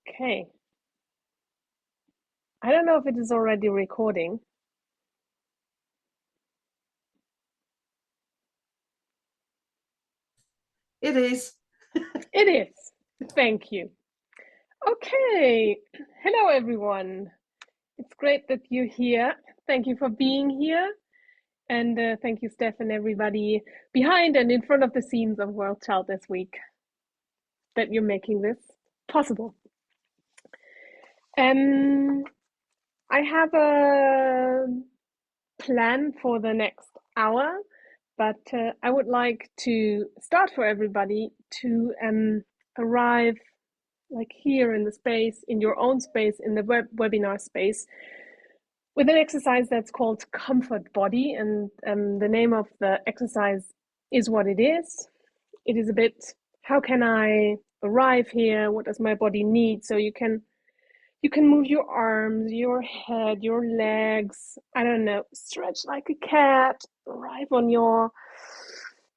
Okay. I don't know if it is already recording. It is. It is. Thank you. Okay. Hello, everyone. It's great that you're here. Thank you for being here. And thank you, Steph, and everybody behind and in front of the scenes of World Child this week that you're making this possible. Um, I have a plan for the next hour, but I would like to start for everybody to arrive like here in the space, in your own space, in the webinar space, with an exercise that's called Comfort Body. And the name of the exercise is what it is. It is a bit, how can I arrive here? What does my body need? So you can move your arms, your head, your legs. I don't know, stretch like a cat, arrive on your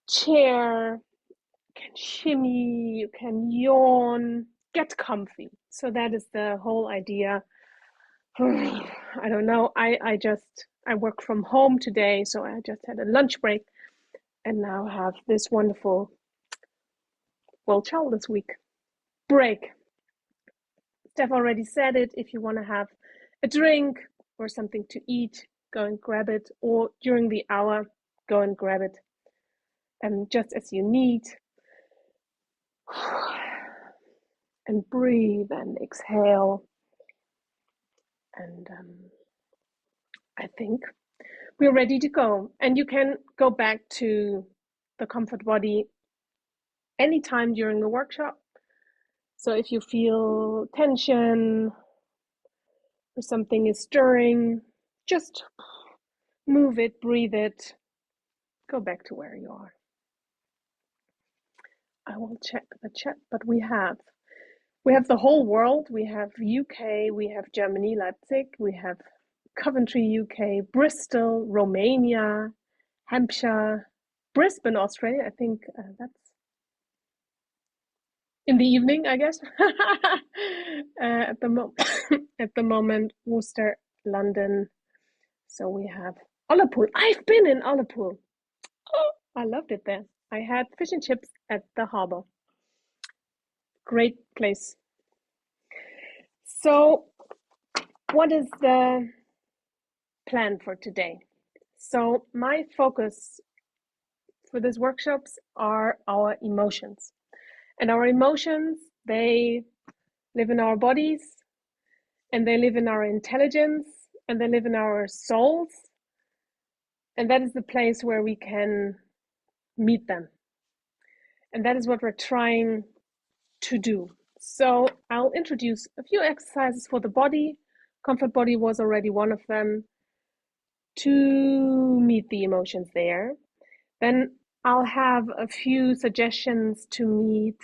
chair, you can shimmy, you can yawn, get comfy. So that is the whole idea. I don't know. I work from home today, so I just had a lunch break and now have this wonderful, well, Childless week break. Steph already said it. If you want to have a drink or something to eat, go and grab it, or during the hour, go and grab it, and just as you need. And breathe and exhale. And I think we're ready to go. And you can go back to the comfort body anytime during the workshop. So if you feel tension or something is stirring, just move it, breathe it, go back to where you are. I will check the chat, but we have the whole world. We have UK, we have Germany, Leipzig, we have Coventry, UK, Bristol, Romania, Hampshire, Brisbane, Australia. I think that's in the evening, I guess. At the at the moment, Worcester, London. So we have Ullapool. I've been in Ullapool. Oh, I loved it there. I had fish and chips at the harbor. Great place. So, what is the plan for today? So, my focus for these workshops are our emotions. And our emotions, they live in our bodies, and they live in our intelligence, and they live in our souls. And that is the place where we can meet them. And that is what we're trying to do. So I'll introduce a few exercises for the body. Comfort body was already one of them, to meet the emotions there. Then I'll have a few suggestions to meet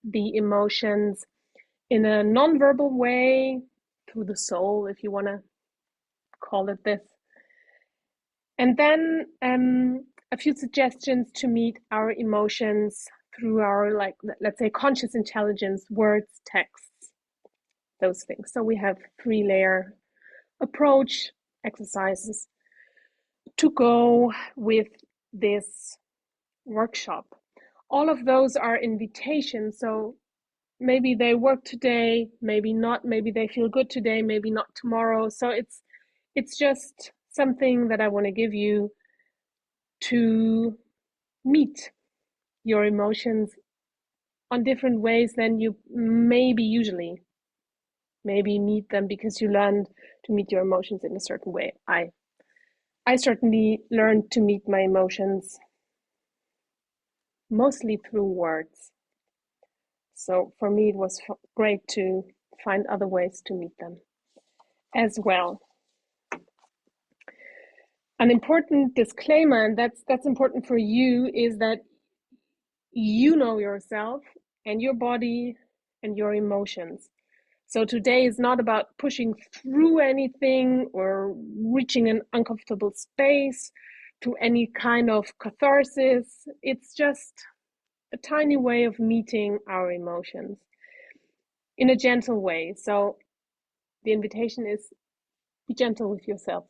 the emotions in a non-verbal way, through the soul, if you want to call it this. And then a few suggestions to meet our emotions through our, like, let's say, conscious intelligence, words, texts, those things. So we have 3-layer approach exercises to go with this workshop. All of those are invitations. So maybe they work today, maybe not, maybe they feel good today, maybe not tomorrow. So it's just something that I want to give you to meet your emotions on different ways than you maybe usually maybe meet them, because you learned to meet your emotions in a certain way. I certainly learned to meet my emotions mostly through words. So for me, it was great to find other ways to meet them as well. An important disclaimer, and that's important for you, is that you know yourself and your body and your emotions. So today is not about pushing through anything or reaching an uncomfortable space to any kind of catharsis. It's just a tiny way of meeting our emotions. in a gentle way. So the invitation is be gentle with yourself.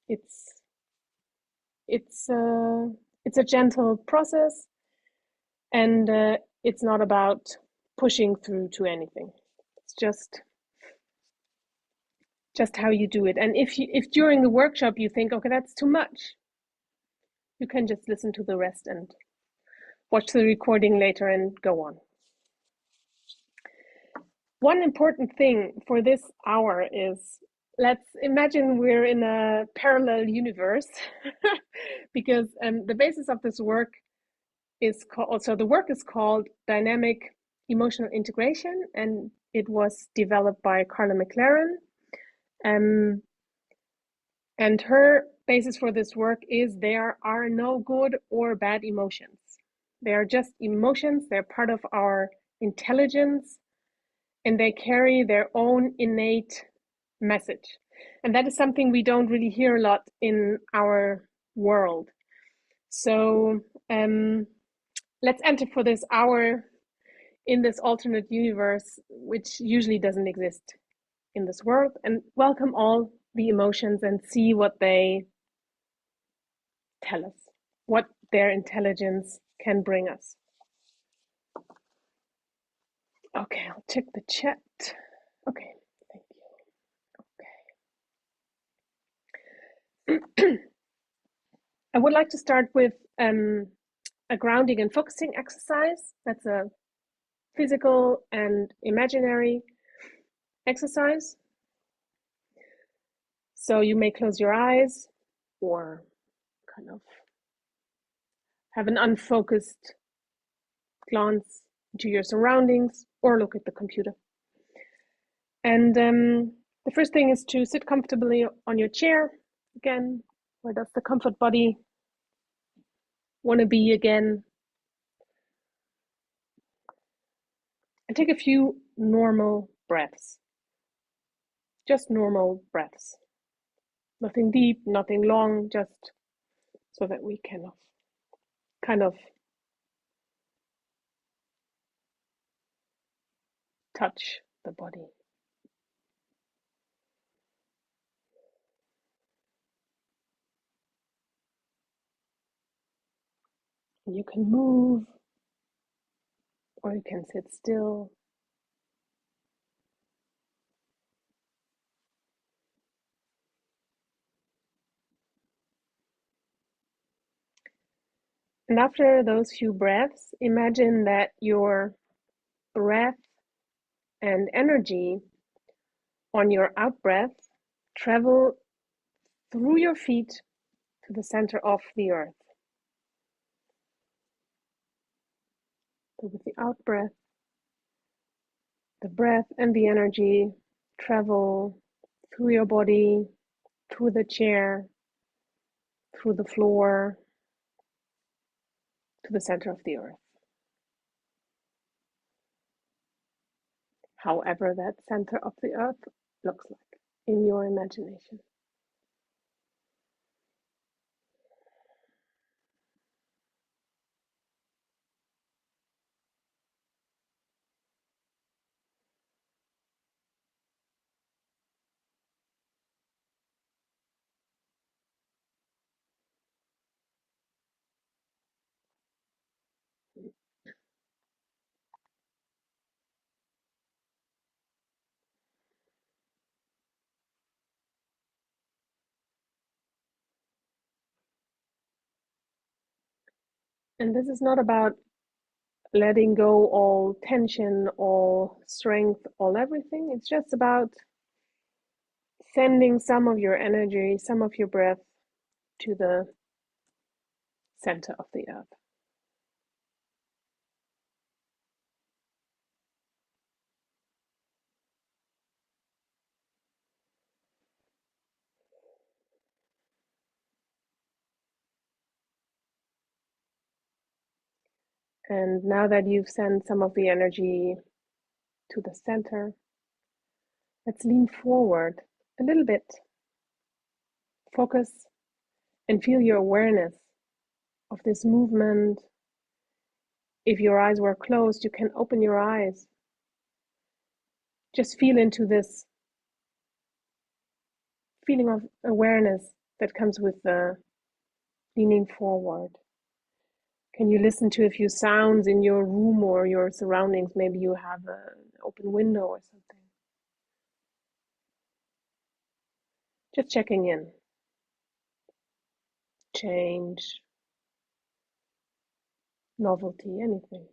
It's it's uh, it's a gentle process, and it's not about pushing through to anything. It's just how you do it. And if during the workshop you think, okay, that's too much, you can just listen to the rest and watch the recording later and go on. One important thing for this hour is, let's imagine we're in a parallel universe because the basis of this work is called, so the work is called Dynamic Emotional Integration, and it was developed by Carla McLaren. And her basis for this work is there are no good or bad emotions. They are just emotions. They're part of our intelligence, and they carry their own innate message. And that is something we don't really hear a lot in our world. So let's enter for this hour in this alternate universe, which usually doesn't exist in this world, and welcome all the emotions and see what they tell us, what their intelligence can bring us. Okay, I'll check the chat. Okay, thank you. Okay. I would like to start with a grounding and focusing exercise. That's a physical and imaginary exercise. So you may close your eyes or kind of have an unfocused glance into your surroundings or look at the computer. And the first thing is to sit comfortably on your chair. Again, where does the comfort body want to be again? And take a few normal breaths. Just normal breaths. Nothing deep, nothing long, just so that we can kind of touch the body. You can move, or you can sit still. And after those few breaths, imagine that your breath and energy on your out breath travel through your feet to the center of the earth. So with the out breath, the breath and the energy travel through your body, through the chair, through the floor, to the center of the earth. However that center of the earth looks like in your imagination. And this is not about letting go all tension, all strength, all everything. It's just about sending some of your energy, some of your breath to the center of the earth. And now that you've sent some of the energy to the center, let's lean forward a little bit. Focus and feel your awareness of this movement. If your eyes were closed, you can open your eyes Just feel into this feeling of awareness that comes with the leaning forward. Can you listen to a few sounds in your room or your surroundings? Maybe you have an open window or something. Just checking in. Change, novelty, anything.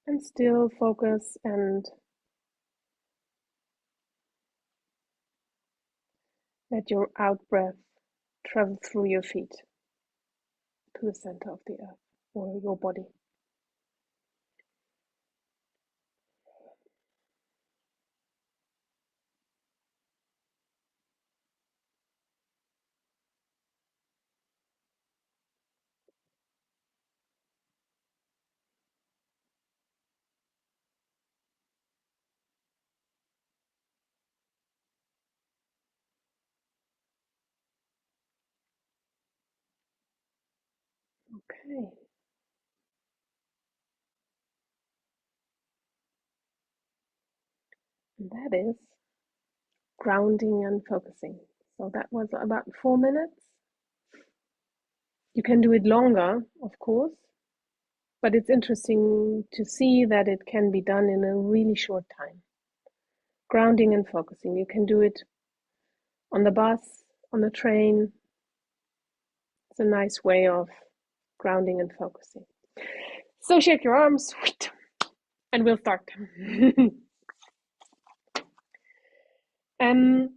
And still focus and let your out breath travel through your feet to the center of the earth or your body. Okay. And that is grounding and focusing. So that was about 4 minutes. You can do it longer, of course, but it's interesting to see that it can be done in a really short time. Grounding and focusing. You can do it on the bus, on the train. It's a nice way of grounding and focusing. So shake your arms and we'll start. um,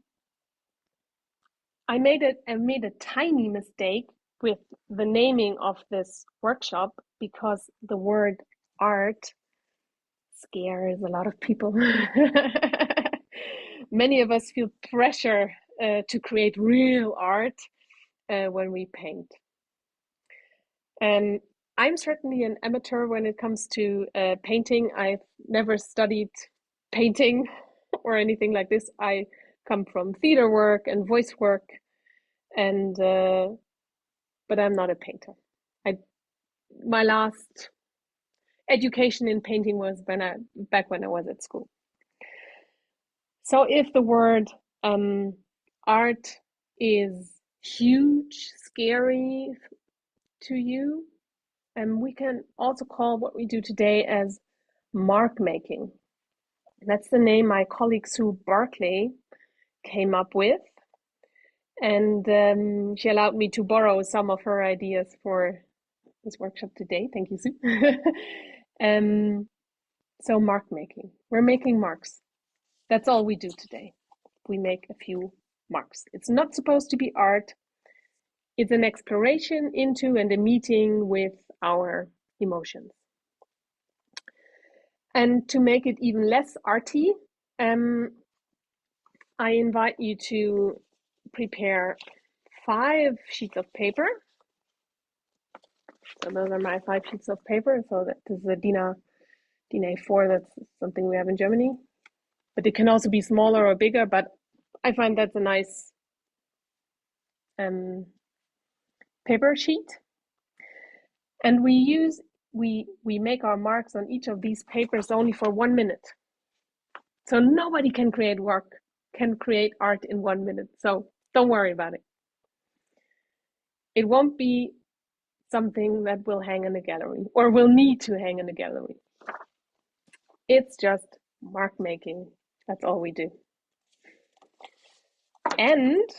I made a tiny mistake with the naming of this workshop because the word art scares a lot of people. Many of us feel pressure to create real art when we paint. And I'm certainly an amateur when it comes to painting. I've never studied painting or anything like this. I come from theater work and voice work, and but I'm not a painter. I My last education in painting was back when I was at school. So if the word art is huge, scary to you, we can also call what we do today as mark making. That's the name my colleague Sue Barclay came up with. And she allowed me to borrow some of her ideas for this workshop today. Thank you, Sue. So mark making. We're making marks. That's all we do today. We make a few marks. It's not supposed to be art. It's an exploration into and a meeting with our emotions. And to make it even less arty, I invite you to prepare 5 sheets of paper. So those are my 5 sheets of paper. So that is a DIN A4. That's something we have in Germany. But it can also be smaller or bigger. But I find that's a nice paper sheet. And we make our marks on each of these papers only for 1 minute. So nobody can create art in 1 minute. So don't worry about it. It won't be something that will hang in a gallery or will need to hang in a gallery. It's just mark making. That's all we do. And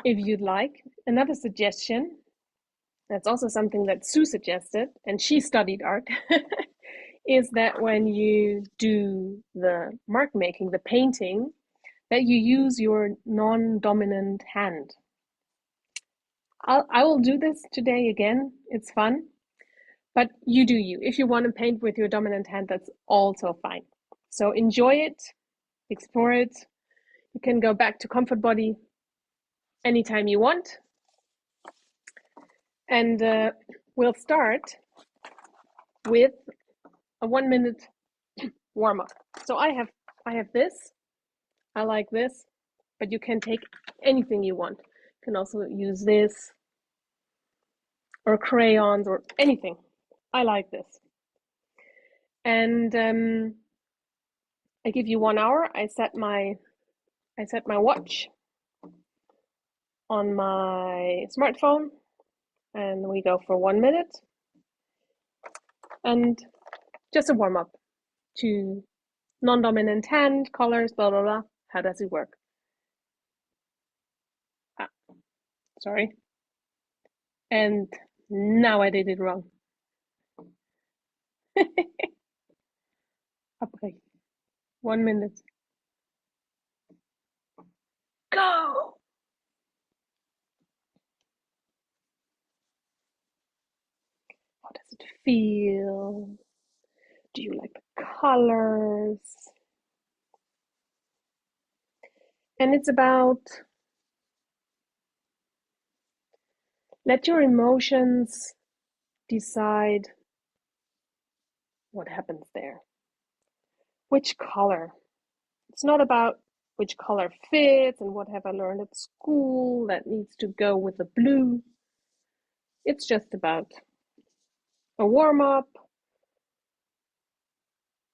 if you'd like another suggestion, that's also something that Sue suggested, and she studied art, is that when you do the mark making, the painting, that you use your non-dominant hand. I will do this today again. It's fun. But you do you. If you want to paint with your dominant hand, that's also fine. So enjoy it, explore it. You can go back to comfort body anytime you want. And we'll start with a 1 minute warm up. So I have this. I like this, but you can take anything you want. You can also use this. or crayons or anything. I like this. And I give you 1 hour. I set my watch on my smartphone, and we go for 1 minute, and just a warm up to non-dominant hand, colors, blah blah blah. How does it work? Ah, sorry. And now I did it wrong. Abbrechen. 1 minute. Go! How does it feel? Do you like the colors? And it's about let your emotions decide what happens there. Which color? It's not about which color fits and what have I learned at school that needs to go with the blue. It's just about a warm up.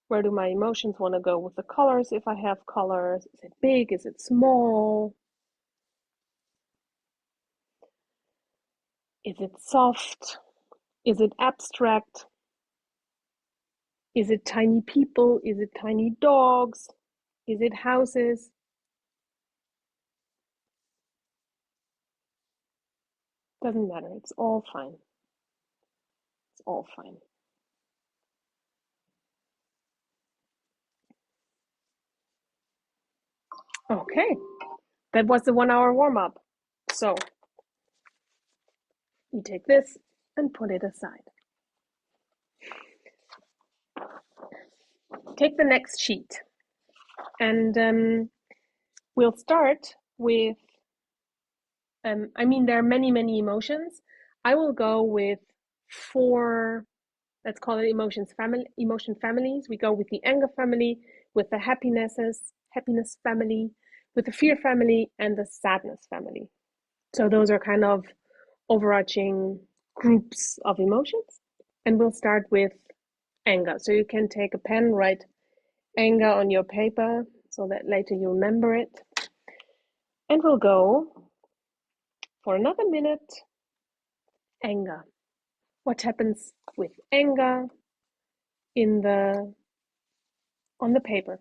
Where do my emotions want to go with the colors if I have colors? Is it big? Is it small? Is it soft? Is it abstract? Is it tiny people? Is it tiny dogs? Is it houses? Doesn't matter. It's all fine. It's all fine. Okay, that was the 1 hour warm up. So you take this and put it aside. Take the next sheet, and we'll start with, there are many, many emotions. I will go with 4, let's call it emotion families. We go with the anger family, with the happiness family, with the fear family, and the sadness family. So those are kind of overarching groups of emotions. And we'll start with anger. So you can take a pen, write anger on your paper so that later you remember it. And we'll go for another minute. Anger. What happens with anger on the paper?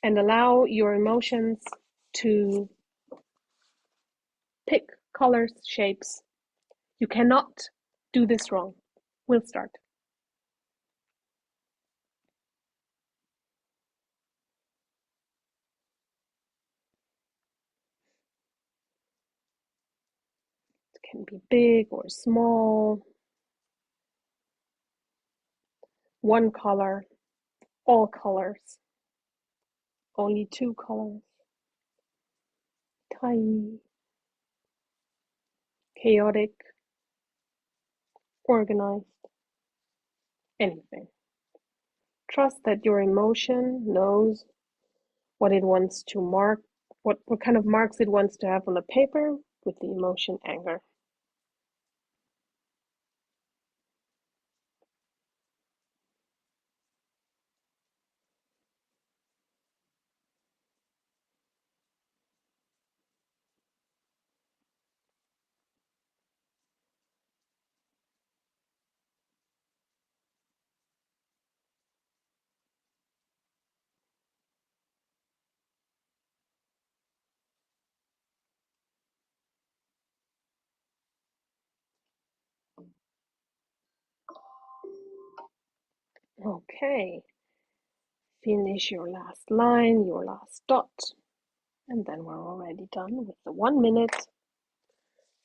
And allow your emotions to pick colors, shapes. You cannot do this wrong. We'll start. It can be big or small. One color, all colors, only 2 colors. Tiny, chaotic, organized, anything. Trust that your emotion knows what it wants to mark, what kind of marks it wants to have on the paper with the emotion anger. Okay, finish your last line, your last dot, and then we're already done with the 1 minute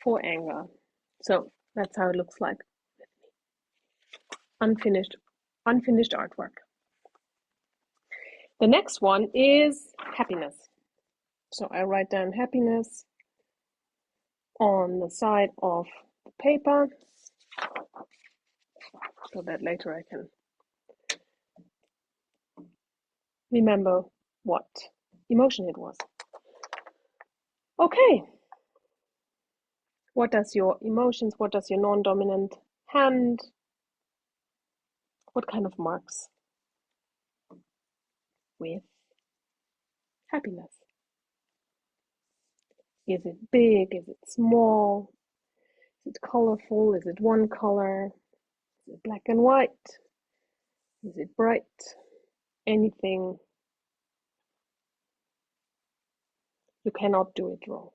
for anger. So that's how it looks like. Unfinished artwork. The next one is happiness. So I write down happiness on the side of the paper so that later I can remember what emotion it was. Okay, What does your emotions, what does your non-dominant hand, what kind of marks with happiness? Is it big? Is it small? Is it colorful? Is it one color? Is it black and white? Is it bright? Anything. You cannot do it wrong.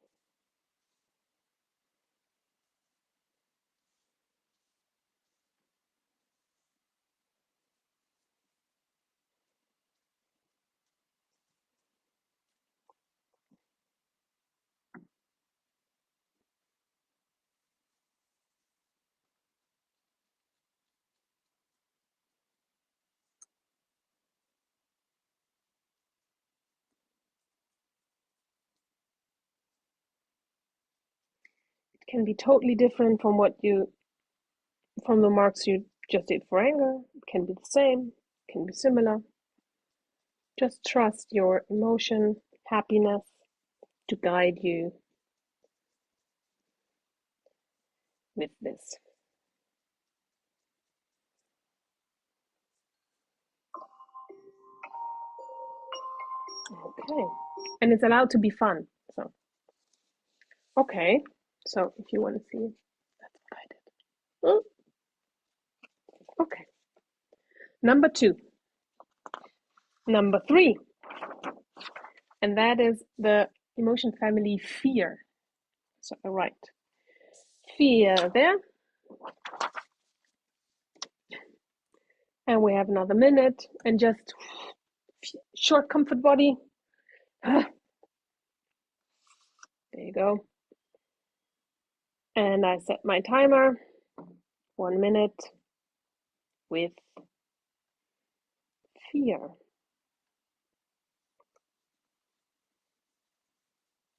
It can be totally different from from the marks you just did for anger. It can be the same, it can be similar. Just trust your emotion, happiness to guide you with this. Okay. And it's allowed to be fun. So, okay. So if you want to see it, that's what I did. Okay. Number 2. Number 3. And that is the emotion family fear. So I write fear there. And we have another minute and just short comfort body. There you go. And I set my timer, 1 minute with fear.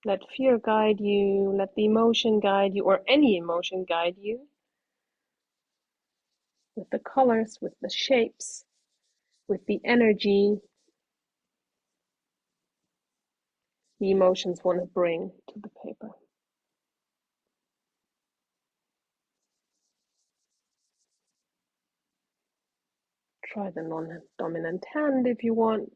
Let fear guide you, let the emotion guide you, or any emotion guide you. With the colors, with the shapes, with the energy the emotions want to bring to the paper. Try the non-dominant hand if you want.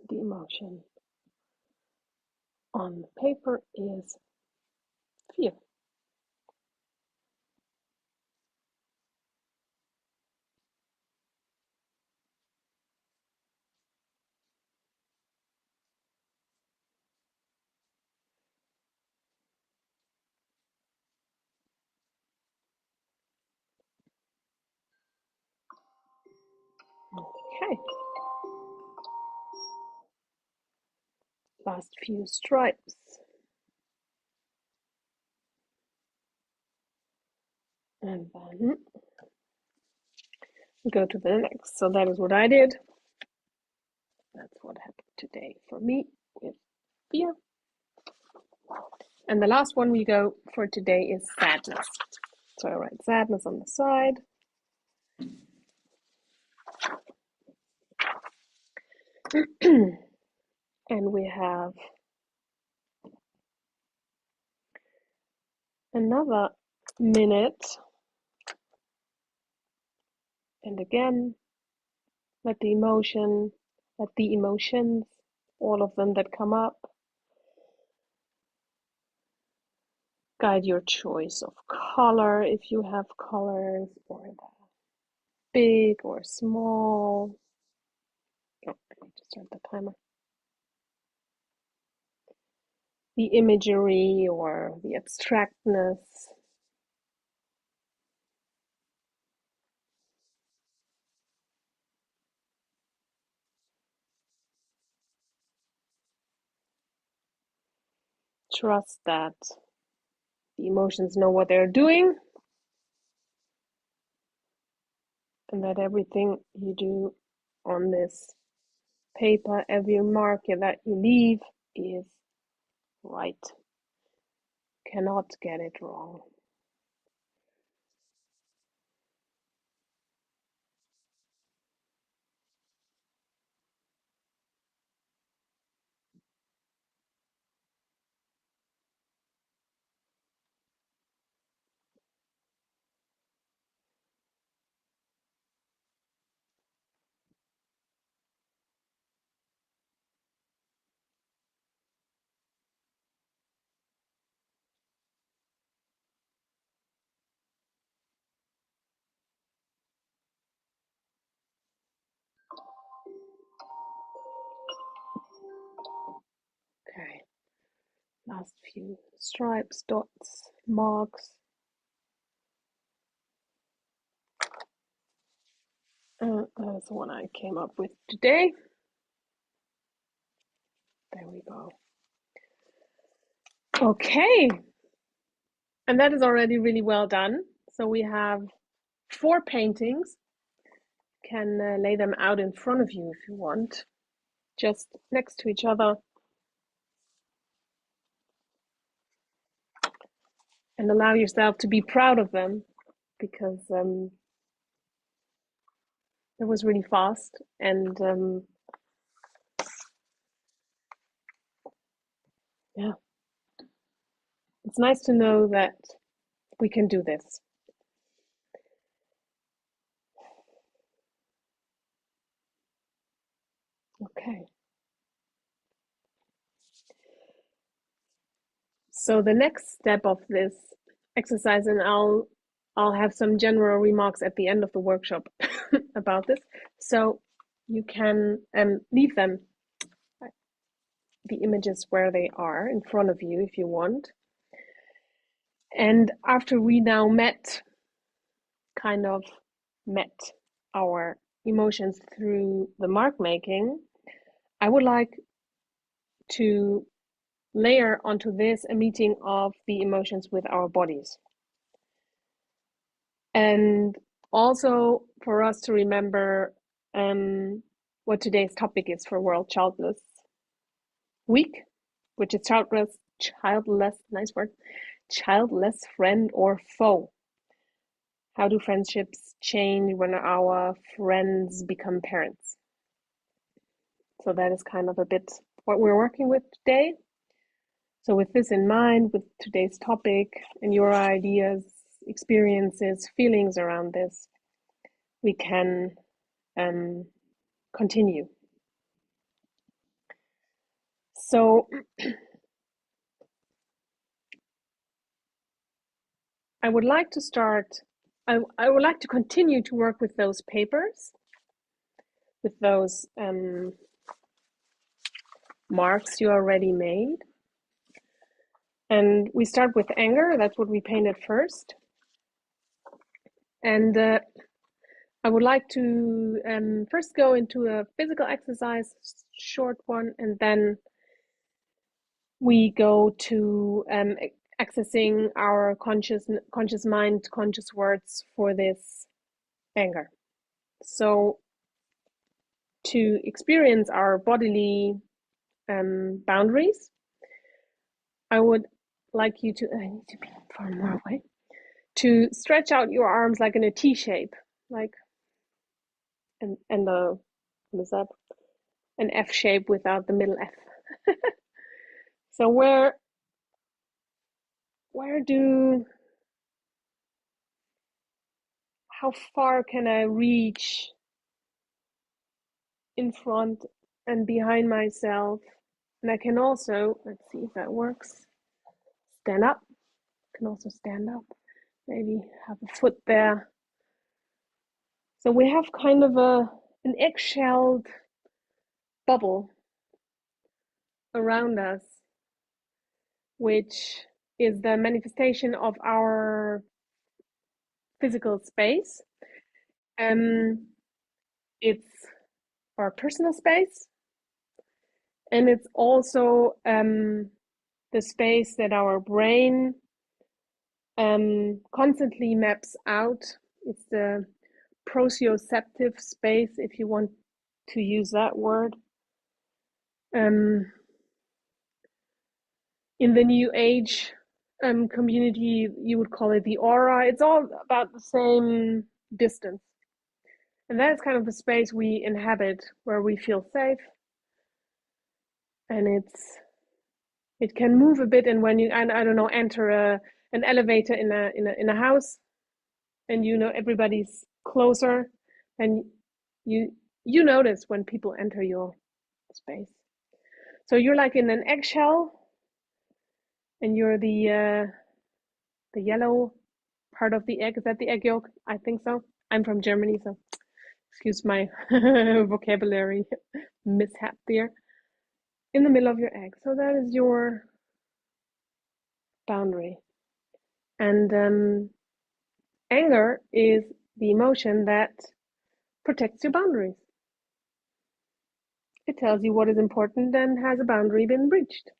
The emotion on the paper is fear. Okay. Last few stripes. And then go to the next. So that is what I did. That's what happened today for me with fear. And the last one we go for today is sadness. So I write sadness on the side. And we have another minute. And again, let the emotions, all of them that come up, guide your choice of color if you have colors, or the big or small. Oh, I need to start the timer. The imagery or the abstractness. Trust that the emotions know what they're doing, and that everything you do on this paper, every mark that you leave is right. Cannot get it wrong. Okay, last few stripes, dots, marks. That's the one I came up with today. There we go. Okay, and that is already really well done. So we have 4 paintings. You can lay them out in front of you if you want, just next to each other, and allow yourself to be proud of them, because it was really fast, and yeah, it's nice to know that we can do this. Okay. So the next step of this exercise, and I'll have some general remarks at the end of the workshop about this. So you can leave them, the images, where they are in front of you if you want. And after we now kind of met our emotions through the mark making, I would like to layer onto this a meeting of the emotions with our bodies. And also for us to remember what today's topic is for World Childless Week, which is childless, nice word, childless friend or foe. How do friendships change when our friends become parents? So that is kind of a bit what we're working with today. So with this in mind, with today's topic and your ideas, experiences, feelings around this, we can continue. So I would like to start, I would like to continue to work with those papers, with those marks you already made. And we start with anger, that's what we painted first. And I would like to first go into a physical exercise, short one, and then we go to accessing our conscious mind, conscious words for this anger. So to experience our bodily boundaries, I would like you to, I need to be far more away, to stretch out your arms like in a T shape, like, and what is that? An F shape without the middle F. So how far can I reach in front and behind myself? And I can also, let's see if that works, stand up. I can also stand up, maybe have a foot there. So we have kind of an egg-shelled bubble around us, which is the manifestation of our physical space. It's our personal space, and it's also the space that our brain constantly maps out. It's the proprioceptive space, if you want to use that word. In the New Age community, you would call it the aura. It's all about the same distance. And that is kind of the space we inhabit, where we feel safe. And it can move a bit, and when you, I don't know, enter an elevator in a house, and you know everybody's closer, and you notice when people enter your space. So you're like in an eggshell, and you're the yellow part of the egg. Is that the egg yolk? I think so. I'm from Germany, so excuse my vocabulary mishap there. in the middle of your egg. So that is your boundary. And anger is the emotion that protects your boundaries. It tells you what is important and has a boundary been breached.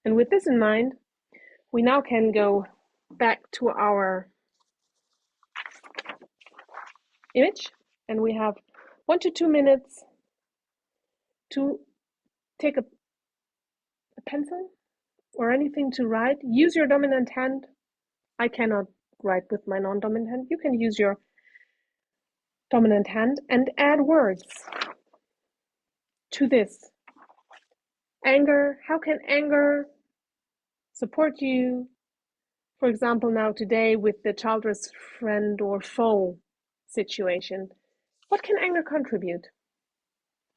And with this in mind, we now can go back to our image, and we have 1 to 2 minutes to take a pencil or anything to write. Use your dominant hand. I cannot write with my non-dominant hand. You can use your dominant hand and add words to this. Anger, how can anger support you? For example, now today with the childless friend or foe situation, what can anger contribute?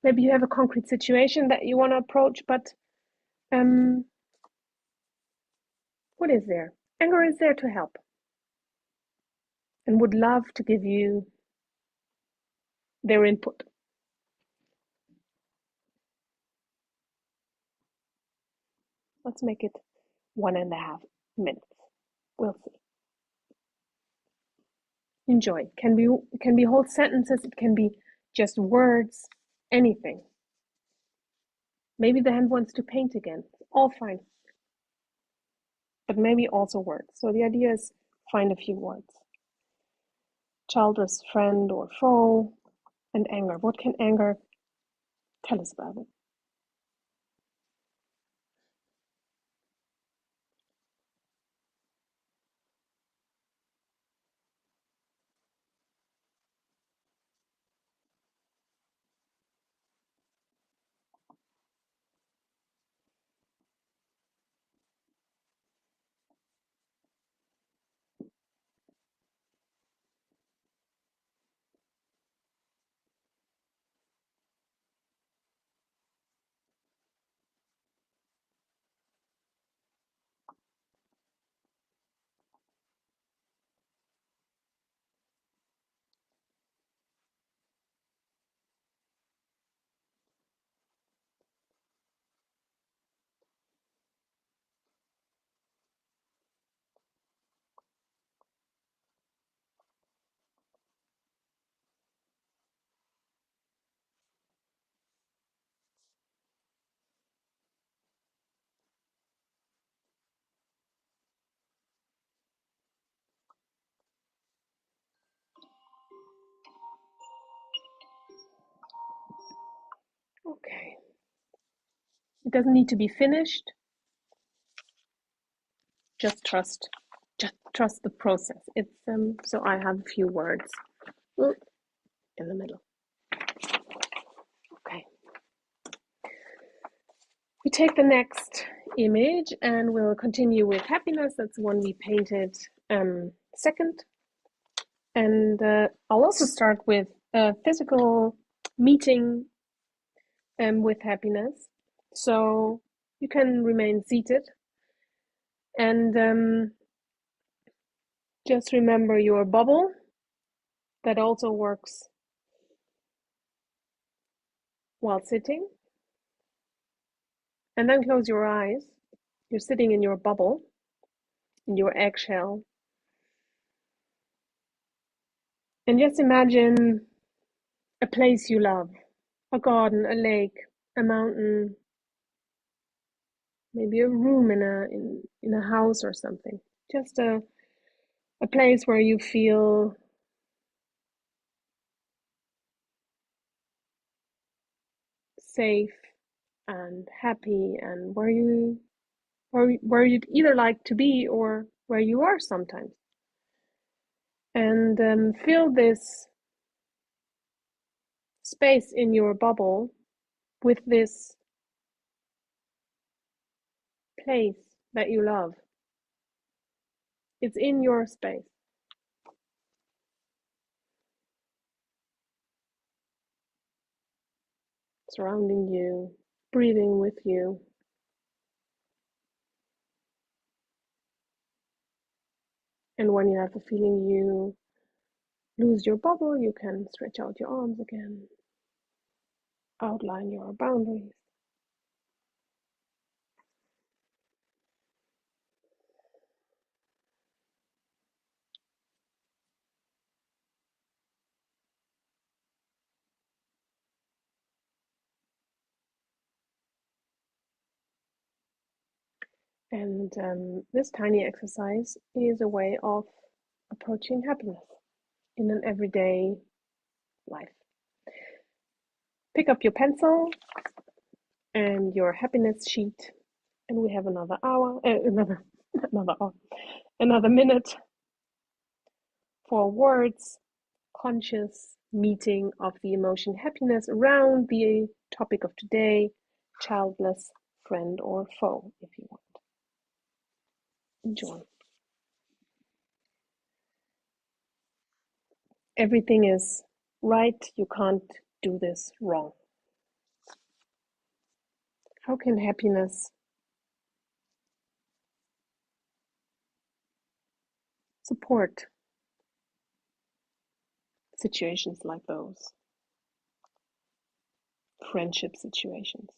Maybe you have a concrete situation that you want to approach, but what is there? Anger is there to help and would love to give you their input. Let's make it 1.5 minutes. We'll see. Enjoy. It can be whole sentences, it can be just words, anything. Maybe the hand wants to paint again. All fine. But maybe also words. So the idea is find a few words. Childless friend or foe, and anger. What can anger tell us about it? Okay. It doesn't need to be finished. Just trust the process. It's so I have a few words in the middle. Okay. We take the next image and we'll continue with happiness. That's the one we painted second. And I'll also start with a physical meeting with happiness. So you can remain seated and just remember your bubble that also works while sitting. And then close your eyes. You're sitting in your bubble, in your eggshell. And just imagine a place you love, a garden, a lake, a mountain, maybe a room in a house or something. Just a place where you feel safe and happy and where you'd either like to be or where you are sometimes. And fill this space in your bubble with this place that you love. It's in your space, surrounding you, breathing with you. And when you have the feeling you lose your bubble, you can stretch out your arms again. outline your boundaries. And this tiny exercise is a way of approaching happiness in an everyday life. Pick up your pencil and your happiness sheet, and we have another hour, another minute for words conscious meeting of the emotion happiness around the topic of today, childless, friend or foe, if you want. Enjoy. Everything is right. You can't do this wrong. How can happiness support situations like those? Friendship situations.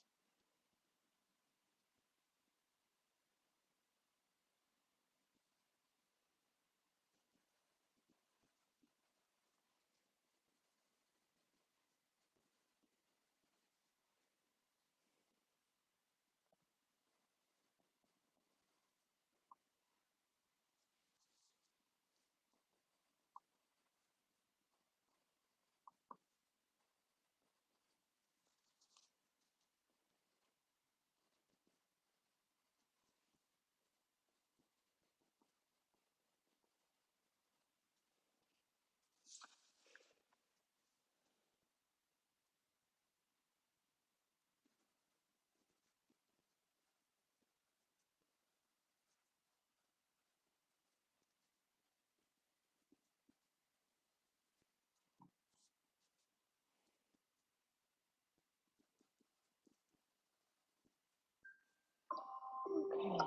Okay.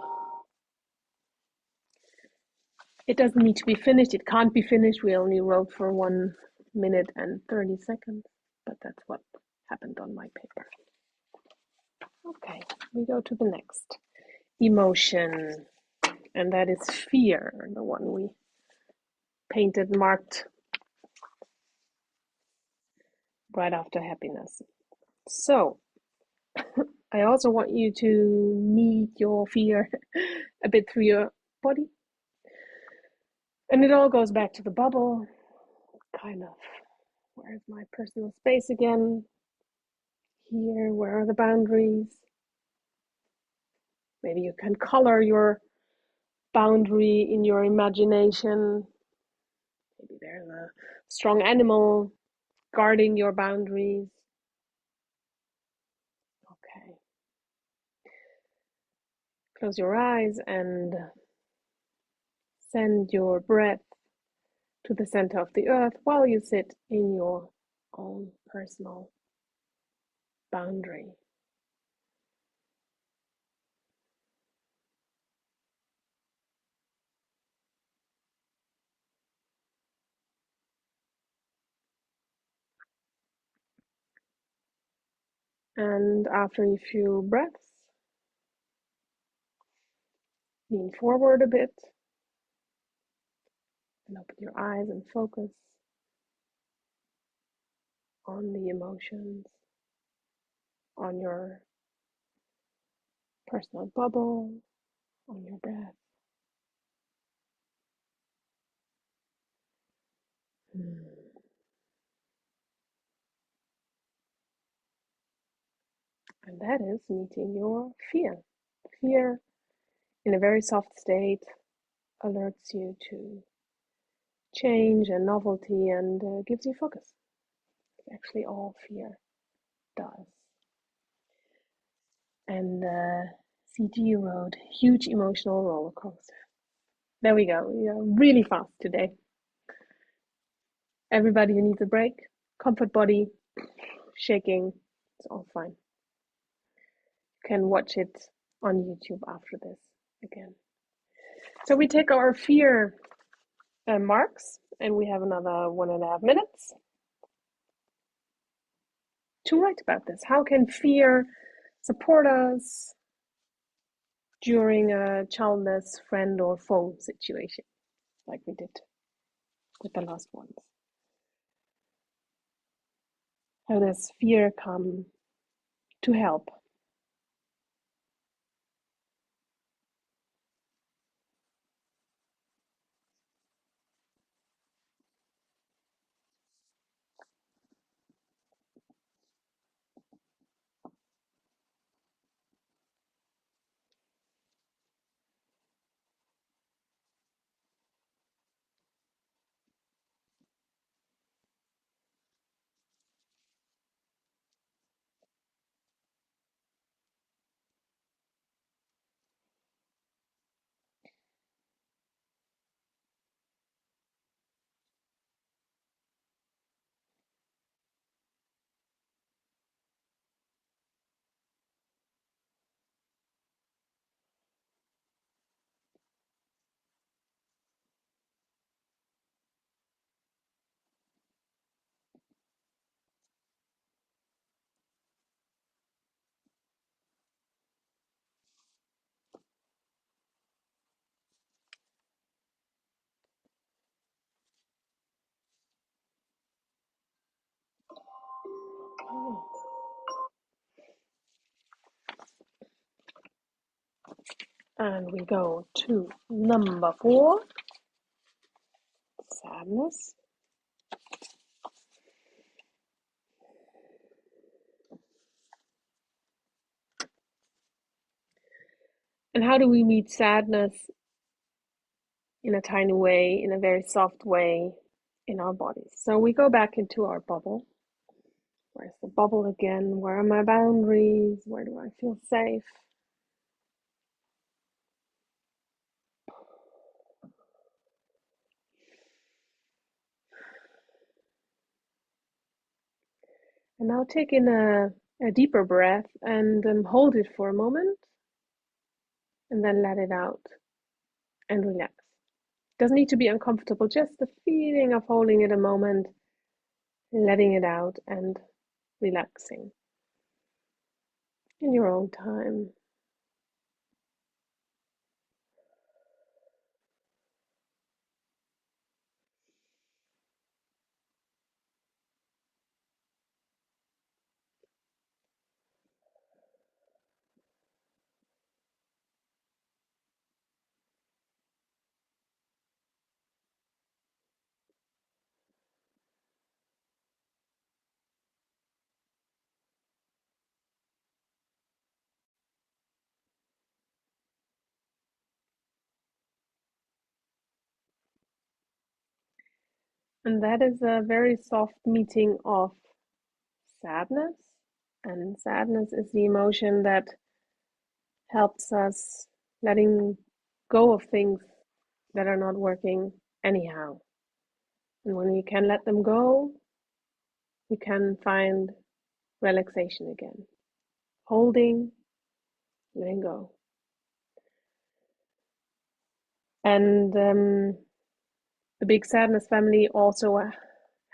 It doesn't need to be finished. It can't be finished. We only wrote for 1 minute and 30 seconds, but that's what happened on my paper. Okay, we go to the next emotion, and that is fear, the one we painted, marked right after happiness. So I also want you to meet your fear a bit through your body. And it all goes back to the bubble, kind of. Where's my personal space again? Here, where are the boundaries? Maybe you can color your boundary in your imagination. Maybe there's a strong animal guarding your boundaries. Okay. Close your eyes and send your breath to the center of the earth while you sit in your own personal boundary. And after a few breaths, lean forward a bit and open your eyes and focus on the emotions, on your personal bubble, on your breath. And that is meeting your fear. Fear, in a very soft state, alerts you to change and novelty and gives you focus. It's actually all fear does. And CG wrote, huge emotional roller coaster. There we go. We are really fast today. Everybody who needs a break, comfort body, shaking, it's all fine. You can watch it on YouTube after this again. So we take our fear marks and we have another 1.5 minutes to write about this. How can fear support us during a childless friend or foe situation, like we did with the last ones? How does fear come to help? And we go to number 4, sadness. And how do we meet sadness in a tiny way, in a very soft way in our bodies? So we go back into our bubble. Where's the bubble again? Where are my boundaries? Where do I feel safe? And now take in a deeper breath and hold it for a moment and then let it out and relax. Doesn't need to be uncomfortable, just the feeling of holding it a moment, letting it out and relaxing in your own time. And that is a very soft meeting of sadness. And sadness is the emotion that helps us letting go of things that are not working anyhow. And when we can let them go, we can find relaxation again. Holding, letting go. And the big sadness family also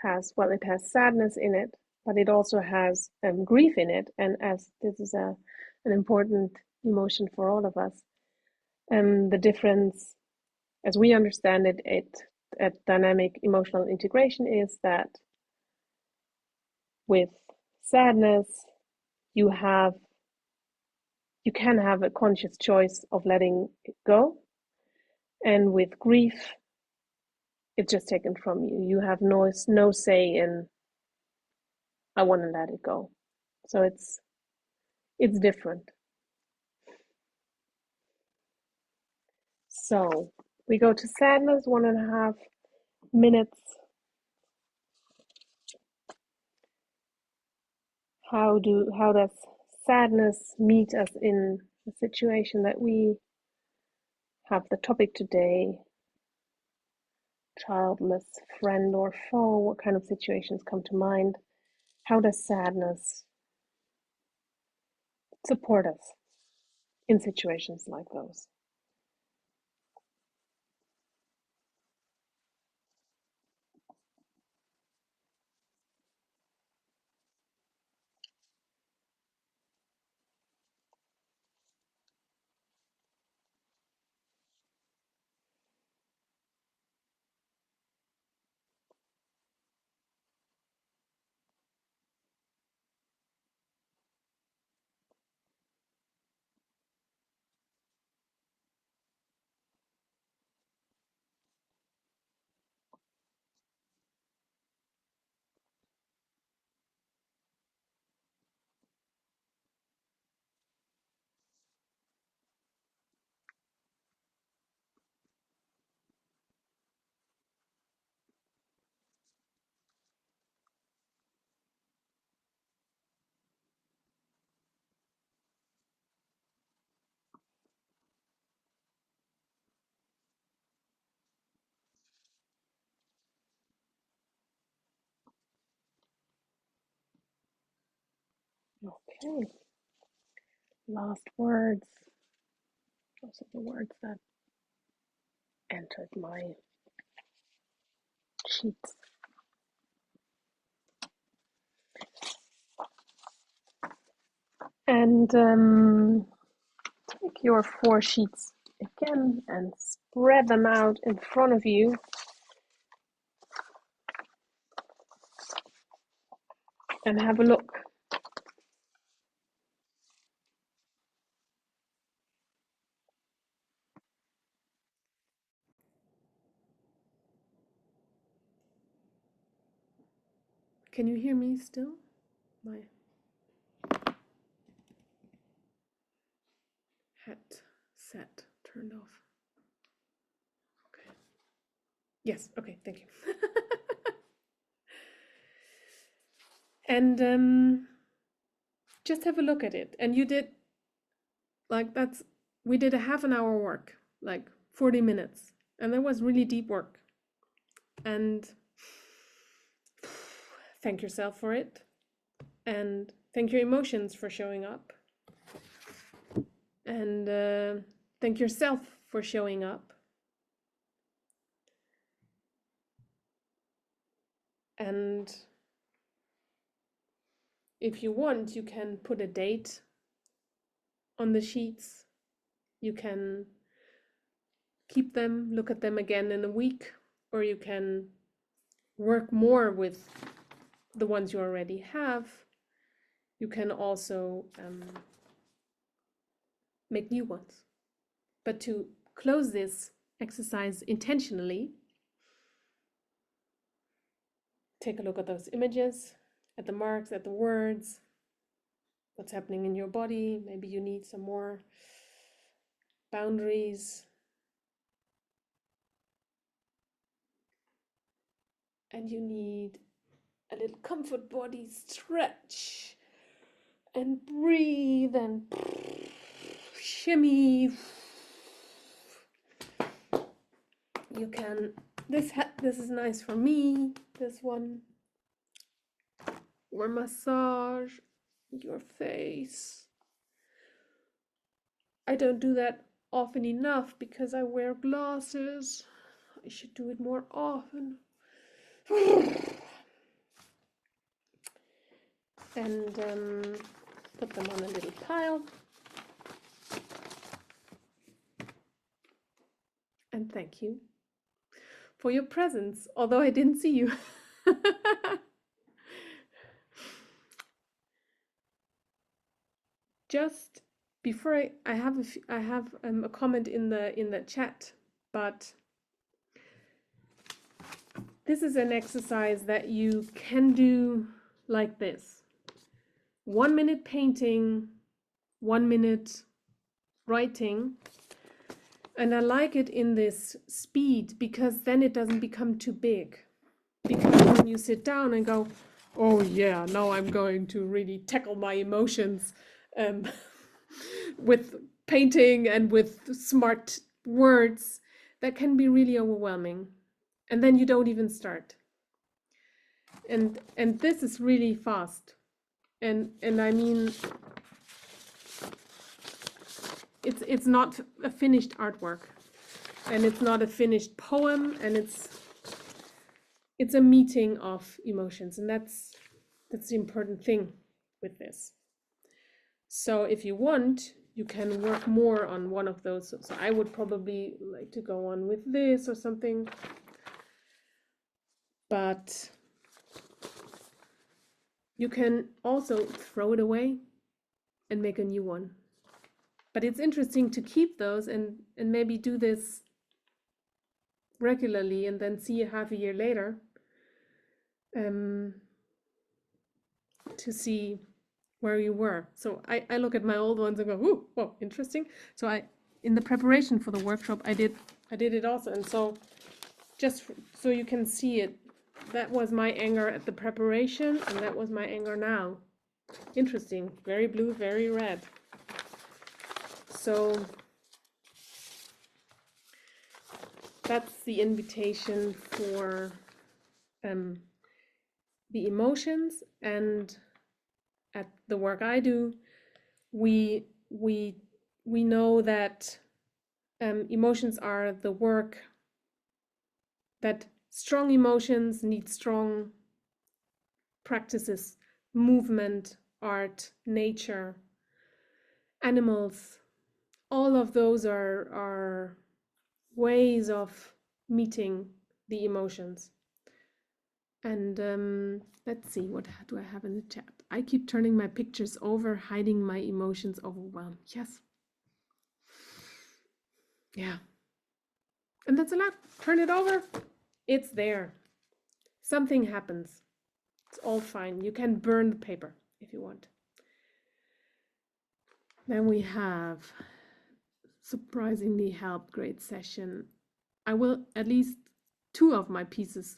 has, well, it has sadness in it, but it also has grief in it. And as this is an important emotion for all of us, the difference, as we understand it at dynamic emotional integration, is that with sadness, you can have a conscious choice of letting it go, and with grief, it's just taken from you. You have no say in, I want to let it go. So it's different. So we go to sadness, 1.5 minutes. How does sadness meet us in the situation that we have the topic today? Childless friend or foe, what kind of situations come to mind? How does sadness support us in situations like those? Okay, last words. Those are the words that entered my sheets. And take your 4 sheets again and spread them out in front of you. And have a look. Can you hear me still? My headset turned off. Okay. Yes, okay, thank you. And just have a look at it. And you did, like, we did a half an hour work, like 40 minutes. And that was really deep work. And thank yourself for it. And thank your emotions for showing up. And thank yourself for showing up. And if you want, you can put a date on the sheets. You can keep them, look at them again in a week, or you can work more with the ones you already have. You can also make new ones. But to close this exercise intentionally, take a look at those images, at the marks, at the words, what's happening in your body. Maybe you need some more boundaries. And you need a little comfort body stretch. And breathe and shimmy. You can, this is nice for me, this one. Or massage your face. I don't do that often enough because I wear glasses. I should do it more often. And put them on a little pile. And thank you for your presence, although I didn't see you. Just before I have a comment in the chat, but this is an exercise that you can do like this: 1 minute painting, 1 minute writing. And I like it in this speed because then it doesn't become too big. Because when you sit down and go, oh yeah, now I'm going to really tackle my emotions with painting and with smart words, that can be really overwhelming. And then you don't even start. And this is really fast. And I mean, it's not a finished artwork, and it's not a finished poem, and it's a meeting of emotions, and that's the important thing with this. So if you want, you can work more on one of those. So I would probably like to go on with this or something, but you can also throw it away and make a new one. But it's interesting to keep those and maybe do this regularly and then see half a year later to see where you were. So I look at my old ones and go, ooh, whoa, interesting. So in the preparation for the workshop, I did it also. And so just so you can see it, that was my anger at the preparation, and that was my anger now. Interesting, very blue, very red. So that's the invitation for the emotions and at the work I do, we know that emotions are the work, that strong emotions need strong practices, movement, art, nature, animals. All of those are ways of meeting the emotions. And let's see, what do I have in the chat? I keep turning my pictures over, hiding my emotions, overwhelmed. Yes. Yeah. And that's a lot. Turn it over. It's there. Something happens. It's all fine. You can burn the paper if you want. Then we have surprisingly helped, great session. I will at least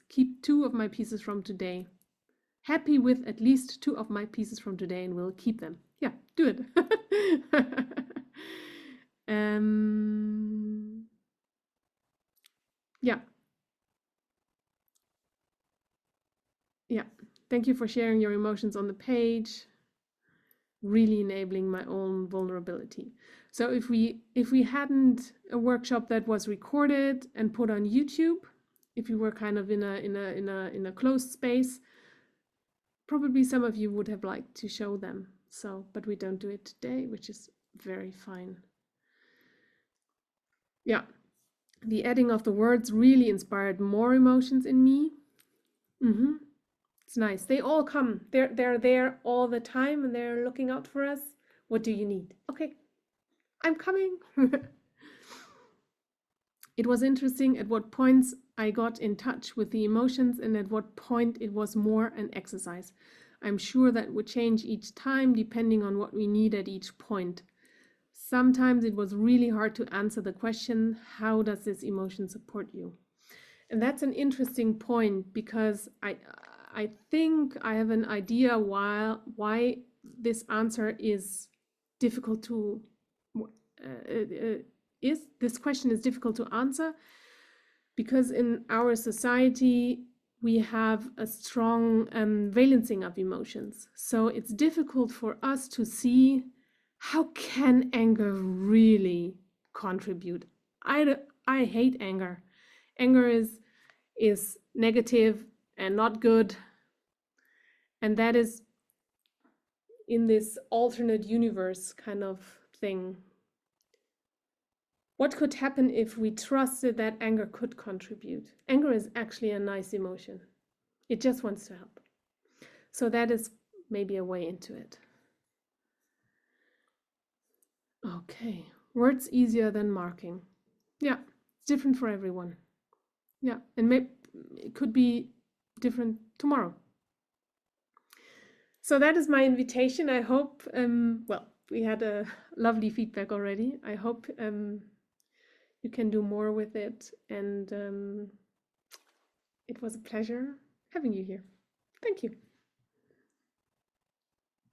keep two of my pieces from today. Happy with at least two of my pieces from today, and we'll keep them. Yeah, do it. Yeah. Yeah. Thank you for sharing your emotions on the page. Really enabling my own vulnerability. So if we hadn't a workshop that was recorded and put on YouTube, if you were kind of in a closed space, probably some of you would have liked to show them. So, but we don't do it today, which is very fine. Yeah, the adding of the words really inspired more emotions in me. It's nice. They all come. They're there all the time, and they're looking out for us. What do you need? Okay, I'm coming. It was interesting at what points I got in touch with the emotions and at what point it was more an exercise. I'm sure that would change each time depending on what we need at each point. Sometimes it was really hard to answer the question, how does this emotion support you? And that's an interesting point, because I think I have an idea why this answer is difficult to this question is difficult to answer, because in our society we have a strong valencing of emotions. So it's difficult for us to see, how can anger really contribute? I hate anger. Anger is negative and not good. And that is in this alternate universe kind of thing. What could happen if we trusted that anger could contribute? Anger is actually a nice emotion. It just wants to help. So that is maybe a way into it. Okay, words easier than marking. Yeah, it's different for everyone. Yeah, and maybe it could be different tomorrow. So that is my invitation. I hope, well, we had a lovely feedback already. I hope you can do more with it. And it was a pleasure having you here. Thank you.